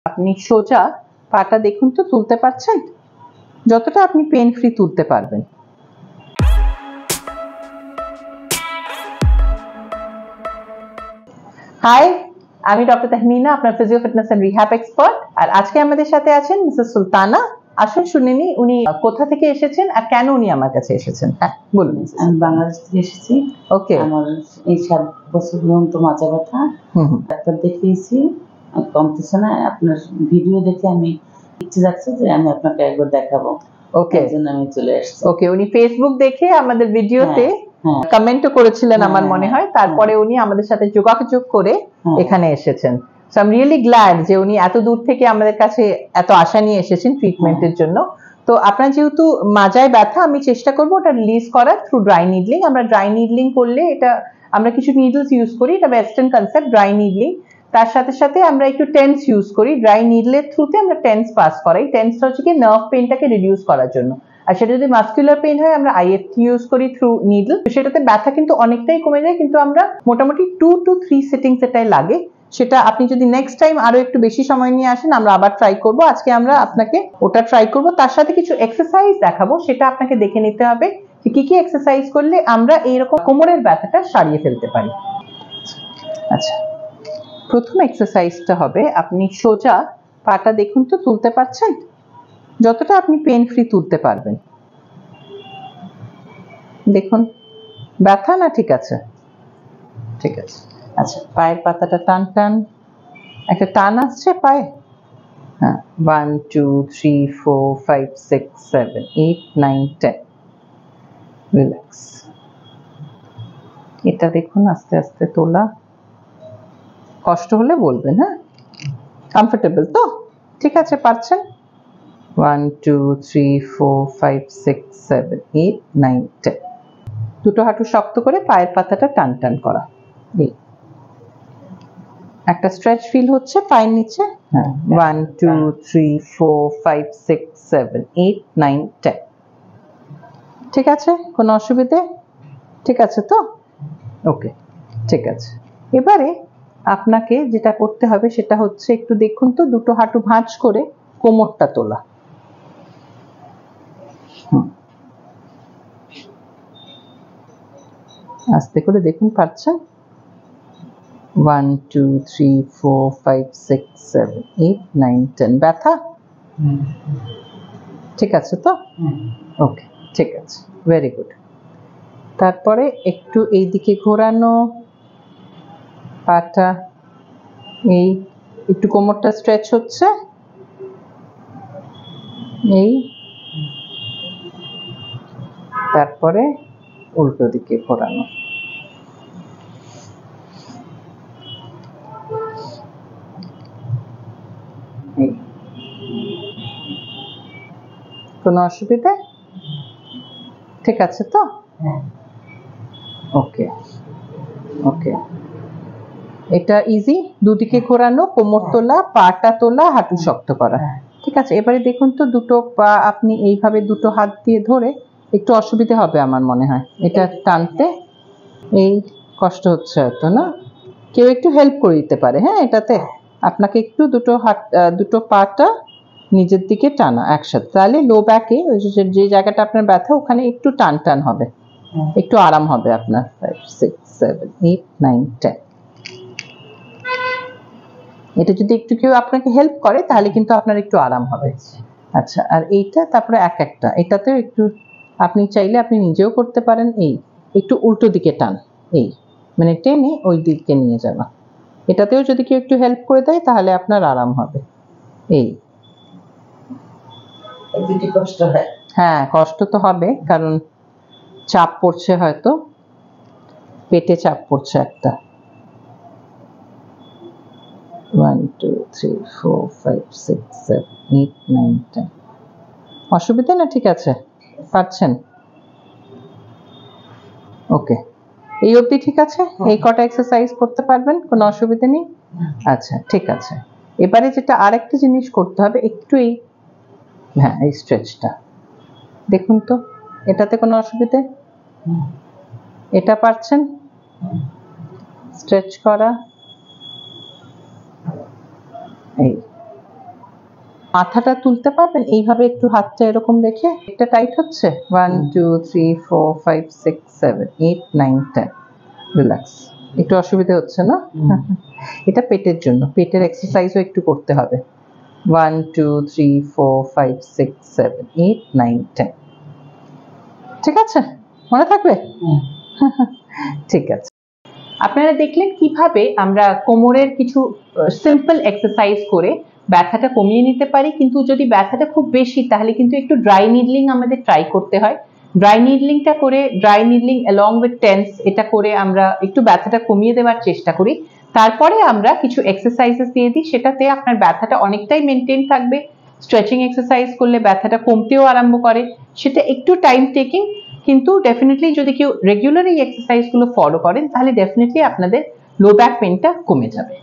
আপনি সোজা পাটা দেখুন তো তুলতে পারছেন, যতটা আপনি পেন ফ্রি তুলতে পারবেন। হাই, আমি ডক্টর তাহমিনা, আপনার physio fitness and rehab expert. আর আজকে আমাদের সাথে আছেন মিসেস সুলতানা। আসুন শুনে নিই উনি কোথা থেকে এসেছেন আর কেন উনি আমার কাছে এসেছেন। হ্যাঁ বলুন। আমি বাংলাদেশ থেকে এসেছি। ওকে। আমার এই 7 বছর পর্যন্ত মাথা ব্যথা, ডাক্তার দেখিয়েছি, কমতেছে না। আপনার ভিডিও দেখে আমি ইচ্ছে যাচ্ছে যে আমি আপনাকে একবার দেখাবো। ওকে, এর জন্য আমি চলে এসেছি। ওকে, উনি ফেসবুক দেখে আমাদের ভিডিওতে কমেন্টও করেছিলেন আমার মনে হয়, তারপরে উনি আমাদের সাথে যোগাযোগ করে এখানে এসেছেন। So I am really glad যে উনি এত দূর থেকে আমাদের কাছে এত আশা নিয়ে এসেছেন ট্রিটমেন্টের জন্য। তো আপনার যেহেতু মাজায় ব্যথা, আমি চেষ্টা করবো ওটা রিলিজ করার থ্রু ড্রাই নিডলিং। আমরা ড্রাই নিডলিং করলে এটা আমরা কিছু নিডলস ইউজ করি, এটা ওয়েস্টার্ন কনসেপ্ট ড্রাই নিডলিং। তার সাথে সাথে আমরা একটু টেন্স ইউজ করি, ড্রাই নিডলের থ্রুতে আমরা টেন্স পাস করাই। টেন্সটা হচ্ছে কি নার্ভ পেইনটাকে রিডিউস করার জন্য। আর সেটা যদি মাসকুলার পেইন হয় আমরা আইএফটি ইউজ করি থ্রু নিডল, সেটাতে ব্যথা কিন্তু অনেকটাই কমে যায়, কিন্তু আমরা মোটামুটি 2 to 3 সিটিংস এটাই লাগে। সেটা আপনি যদি নেক্সট টাইম আরো একটু বেশি সময় নিয়ে আসেন আমরা আবার ট্রাই করব। আজকে আমরা আপনাকে ওটা ট্রাই করব, তার সাথে কিছু এক্সারসাইজ দেখাবো, সেটা আপনাকে দেখে নিতে হবে যে কি কি এক্সারসাইজ করলে আমরা এইরকম কোমরের ব্যথাটা সারিয়ে ফেলতে পারি। আচ্ছা, প্রথম এক্সারসাইজটা হবে, আপনি সোজা পাটা দেখুন তো তুলতে পারছেন, যতটা আপনি পেন ফ্রি তুলতে পারবেন। দেখুন ব্যথা না? ঠিক আছে, ঠিক আছে। আচ্ছা, পায়ের পাতাটা টান টান, একটা টান আসছে পায়ে। হ্যাঁ, 1 2 3 4 5 6 7 8 9 10, রিল্যাক্স। এটা দেখুন আস্তে আস্তে তোলা, কষ্ট হলে বলবেন। হ্যাঁ, কমফোর্টেবল তো? ঠিক আছে, পারছেন? 1 2 3 4 5 6 7 8 9 10, দুটো হাঁটু শক্ত করে পায়ের পাতাটা টান টান করা। একটা স্ট্রেচ ফিল হচ্ছে পায়ের নিচে। হ্যাঁ, 1 2 3 4 5 6 7 8 9 10, ঠিক আছে? কোনো অসুবিধে? ঠিক আছে তো? ওকে, ঠিক আছে। এবারে আপনাকে যেটা করতে হবে সেটা হচ্ছে, একটু দেখুন তো, দুটো হাঁটু ভাঁজ করে কোমরটা তোলা। আস্তে করে দেখুন, পারছেন? 1 2 3 4 5 6 7 8 9 10, ব্যথা? ঠিক আছে তো? ওকে, ঠিক আছে, ভেরি গুড। তারপরে একটু এই দিকে ঘোরানো পাটা, এই একটু কোমরটা স্ট্রেচ হচ্ছে, এই তারপরে উল্টো দিকে ঘোরানো। কোনো অসুবিধা? ঠিক আছে তো? ওকে, ওকে, এটা ইজি। দুদিকে ঘোরানো, কোমর তোলা, পাটা তোলা, হাঁটু শক্ত করা। ঠিক আছে, এবারে দেখুন তো, দুটো পা আপনি এইভাবে দুটো হাত দিয়ে ধরে, একটু অসুবিধা হবে আমার মনে হয় এটা টানতে, এই কষ্ট হচ্ছে হয়তো না? কেউ একটু হেল্প করে দিতে পারে। হ্যাঁ, এটাতে আপনাকে একটু দুটো পাটা নিজের দিকে টানা একসাথে, তাহলে লো ব্যাকে যে জায়গাটা আপনার ব্যথা ওখানে একটু টান টান হবে, একটু আরাম হবে আপনার। 5 6 7 8 9 10, এটা যদি একটু কেউ আপনাকে হেল্প করে তাহলে কিন্তু আপনার একটু আরাম হবে। আচ্ছা, আর এইটা তারপরে একটা, এটাতেও একটু আপনি চাইলে আপনি নিজেও করতে পারেন। এই একটু উল্টো দিকে টান, এই মানে টেনে ওই দিকে নিয়ে যাওয়া, এটাতেও যদি কেউ একটু হেল্প করে দেয় তাহলে আপনার আরাম হবে। এই কষ্ট হয়। হ্যাঁ, কষ্ট তো হবে, কারণ চাপ পড়ছে, হয়তো পেটে চাপ পড়ছে একটা। 1 2 3 4 5 6 7 8 9 10, অসুবিধা না? ঠিক আছে, পারছেন? ওকে, এই অবধি ঠিক আছে? এই কটা এক্সারসাইজ করতে পারবেন, কোনো অসুবিধা নেই? আচ্ছা, ঠিক আছে। এবারে যেটা আরেকটা জিনিস করতে হবে, একটু এই, হ্যাঁ, এই স্ট্রেচটা দেখুন তো, এটাতে কোনো অসুবিধে? এটা পারছেন স্ট্রেচ করা? এই মাথাটা তুলতে পারবেন এইভাবে, একটু হাতটা এরকম রেখে। এটা টাইট হচ্ছে, 1 2 3 4 5 6 7 8 9 10। রিল্যাক্স। একটু অসুবিধা হচ্ছে না? এটা পেটের জন্য, পেটের এক্সারসাইজও একটু করতে হবে। 1 2 3 4 5 6 7 8 9 10। ঠিক আছে, মনে থাকবে? ঠিক আছে। আপনারা দেখলেন কিভাবে আমরা কোমরের কিছু সিম্পল এক্সারসাইজ করে ব্যথাটা কমিয়ে নিতে পারি। কিন্তু যদি ব্যথাটা খুব বেশি, তাহলে কিন্তু একটু ড্রাই নিডলিং আমাদের ট্রাই করতে হয়। ড্রাই নিডলিংটা করে, dry needling along with tense, এটা করে আমরা একটু ব্যথাটা কমিয়ে দেওয়ার চেষ্টা করি। তারপরে আমরা কিছু এক্সারসাইজেস দিয়ে দিই, সেটাতে আপনার ব্যথাটা অনেকটাই মেনটেন থাকবে। স্ট্রেচিং এক্সারসাইজ করলে ব্যথাটা কমতেও আরম্ভ করে, সেটা একটু টাইম টেকিং, কিন্তু ডেফিনেটলি যদি কেউ রেগুলার এই এক্সারসাইজগুলো ফলো করেন, তাহলে ডেফিনেটলি আপনাদের লো ব্যাক পেনটা কমে যাবে।